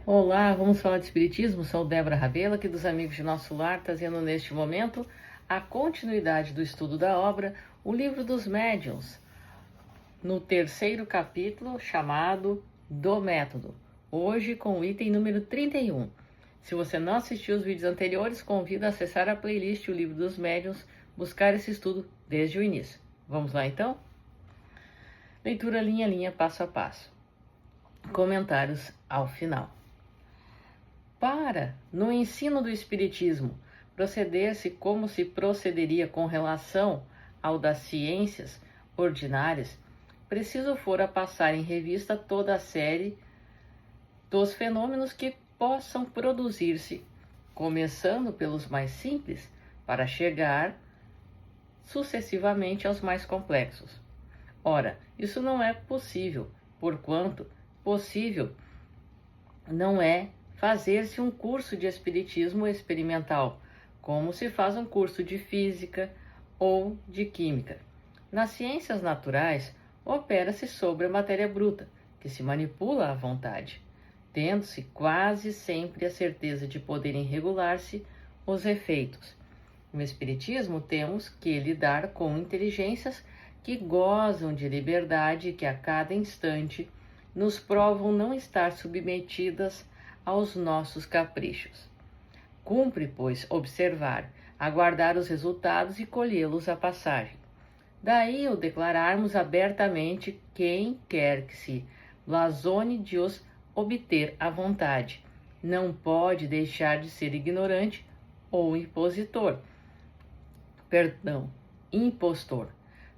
Olá, vamos falar de Espiritismo? Sou Débora Rabelo, aqui dos Amigos de Nosso Lar, trazendo neste momento a continuidade do estudo da obra O Livro dos Médiuns, no terceiro capítulo chamado Do Método, hoje com o item número 31. Se você não assistiu os vídeos anteriores, convido a acessar a playlist O Livro dos Médiuns, buscar esse estudo desde o início. Vamos lá então? Leitura linha a linha, passo a passo. Comentários ao final. Para, no ensino do Espiritismo, proceder-se como se procederia com relação ao das ciências ordinárias, preciso fora passar em revista toda a série dos fenômenos que possam produzir-se, começando pelos mais simples, para chegar sucessivamente aos mais complexos. Ora, isso não é possível, porquanto possível não é fazer-se um curso de espiritismo experimental, como se faz um curso de física ou de química. Nas ciências naturais, opera-se sobre a matéria bruta, que se manipula à vontade, tendo-se quase sempre a certeza de poderem regular-se os efeitos. No espiritismo, temos que lidar com inteligências que gozam de liberdade e que a cada instante nos provam não estar submetidas aos nossos caprichos. Cumpre, pois, observar, aguardar os resultados e colhê-los à passagem. Daí o declararmos abertamente quem quer que se blasone de os obter à vontade. Não pode deixar de ser ignorante ou impostor.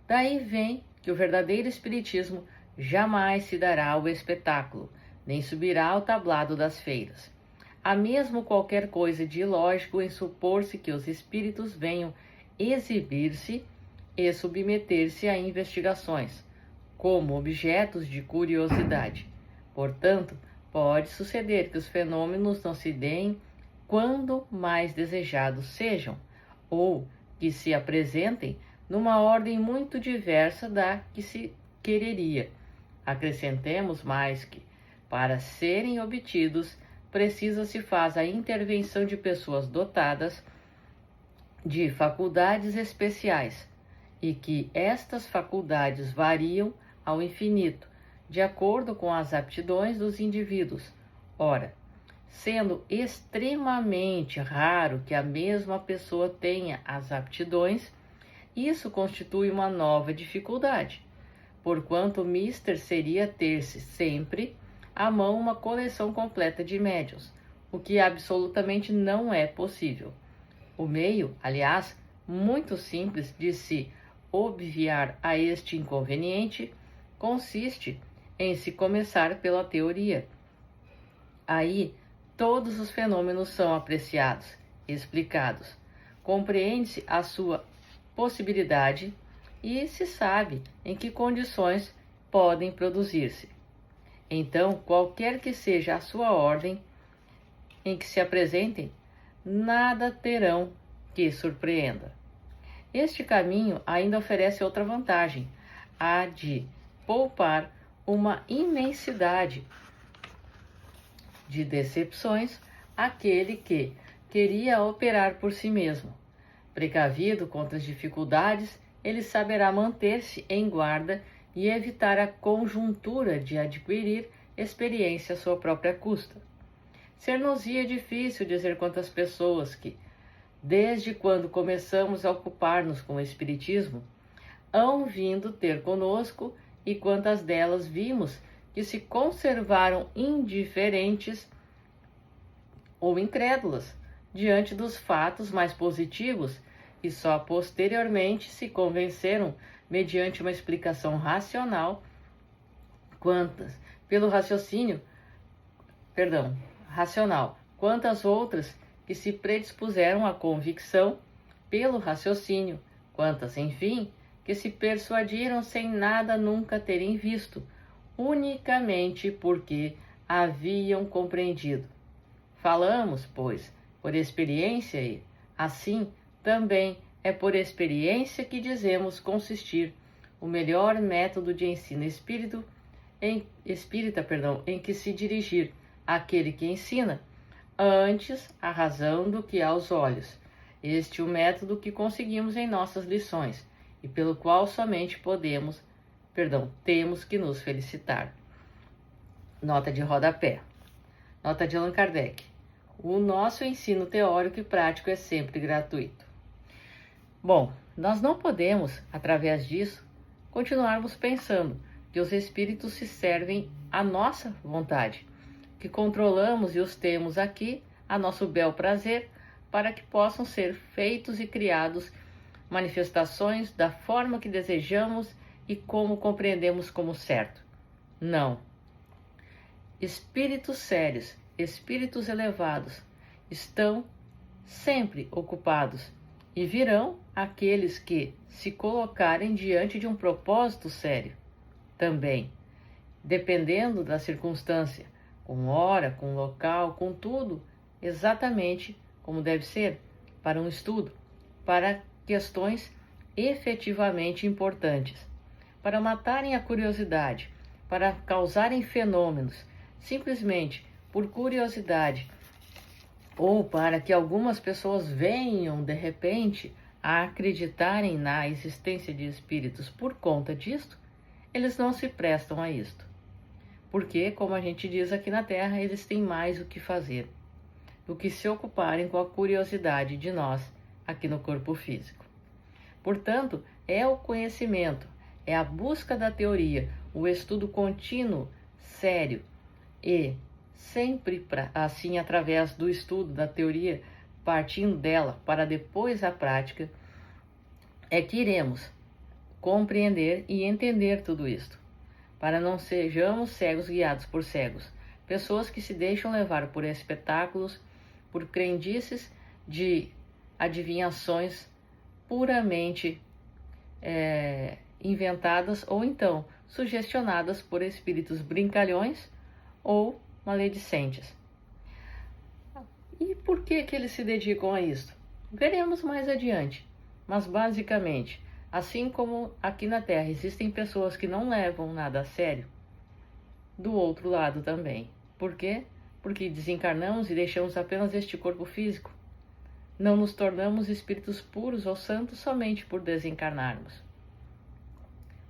Daí vem que o verdadeiro espiritismo jamais se dará ao espetáculo, nem subirá ao tablado das feiras. Há mesmo qualquer coisa de ilógico em supor-se que os espíritos venham exibir-se e submeter-se a investigações, como objetos de curiosidade. Portanto, pode suceder que os fenômenos não se deem quando mais desejados sejam, ou que se apresentem numa ordem muito diversa da que se quereria. Acrescentemos mais que, para serem obtidos, se faz a intervenção de pessoas dotadas de faculdades especiais, e que estas faculdades variam ao infinito, de acordo com as aptidões dos indivíduos. Ora, sendo extremamente raro que a mesma pessoa tenha as aptidões, isso constitui uma nova dificuldade, porquanto o mister seria ter-se sempre à mão uma coleção completa de médiuns, o que absolutamente não é possível. O meio, aliás, muito simples de se obviar a este inconveniente, consiste em se começar pela teoria. Aí, todos os fenômenos são apreciados, explicados, compreende-se a sua possibilidade e se sabe em que condições podem produzir-se. Então, qualquer que seja a sua ordem em que se apresentem, nada terão que surpreenda. Este caminho ainda oferece outra vantagem, a de poupar uma imensidade de decepções àquele que queria operar por si mesmo. Precavido contra as dificuldades, ele saberá manter-se em guarda e evitar a conjuntura de adquirir experiência à sua própria custa. Ser-nos-ia difícil dizer quantas pessoas que, desde quando começamos a ocupar-nos com o Espiritismo, hão vindo ter conosco e quantas delas vimos que se conservaram indiferentes ou incrédulas diante dos fatos mais positivos e só posteriormente se convenceram mediante uma explicação racional racional, quantas outras que se predispuseram à convicção pelo raciocínio, quantas, enfim, que se persuadiram sem nada nunca terem visto, unicamente porque haviam compreendido. Falamos, pois, por experiência e, assim, também é por experiência que dizemos consistir o melhor método de ensino espírita, em que se dirigir aquele que ensina, antes a razão do que aos olhos. Este é o método que conseguimos em nossas lições e pelo qual somente temos que nos felicitar. Nota de rodapé. Nota de Allan Kardec. O nosso ensino teórico e prático é sempre gratuito. Bom, nós não podemos, através disso, continuarmos pensando que os espíritos se servem à nossa vontade, que controlamos e os temos aqui a nosso bel prazer para que possam ser feitos e criados manifestações da forma que desejamos e como compreendemos como certo. Não. Espíritos sérios, espíritos elevados, estão sempre ocupados e virão aqueles que se colocarem diante de um propósito sério. Também, dependendo da circunstância, com hora, com local, com tudo, exatamente como deve ser, para um estudo, para questões efetivamente importantes, para matarem a curiosidade, para causarem fenômenos, simplesmente por curiosidade, ou para que algumas pessoas venham, de repente, a acreditarem na existência de espíritos por conta disto, eles não se prestam a isto. Porque, como a gente diz aqui na Terra, eles têm mais o que fazer do que se ocuparem com a curiosidade de nós aqui no corpo físico. Portanto, é o conhecimento, é a busca da teoria, o estudo contínuo, sério e sempre assim através do estudo da teoria, partindo dela para depois a prática, é que iremos compreender e entender tudo isto, para não sejamos cegos guiados por cegos, pessoas que se deixam levar por espetáculos, por crendices de adivinhações puramente inventadas ou então sugestionadas por espíritos brincalhões ou maledicentes. E por que eles se dedicam a isto? Veremos mais adiante, mas basicamente, assim como aqui na Terra existem pessoas que não levam nada a sério, do outro lado também. Por quê? Porque desencarnamos e deixamos apenas este corpo físico. Não nos tornamos espíritos puros ou santos somente por desencarnarmos.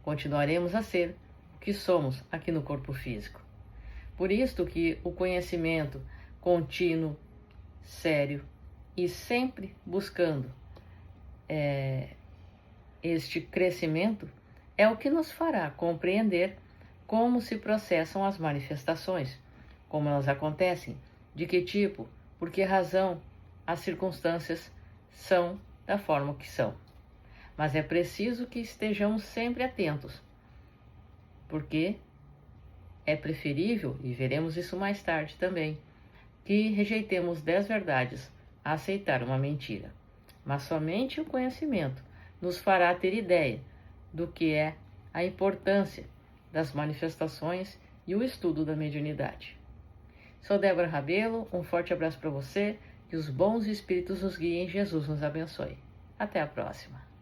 Continuaremos a ser o que somos aqui no corpo físico. Por isto que o conhecimento contínuo, sério e sempre buscando este crescimento é o que nos fará compreender como se processam as manifestações, como elas acontecem, de que tipo, por que razão as circunstâncias são da forma que são. Mas é preciso que estejamos sempre atentos, porque é preferível, e veremos isso mais tarde também, que rejeitemos 10 verdades a aceitar uma mentira. Mas somente o conhecimento nos fará ter ideia do que é a importância das manifestações e o estudo da mediunidade. Sou Débora Rabelo, um forte abraço para você, que os bons espíritos nos guiem, Jesus nos abençoe. Até a próxima.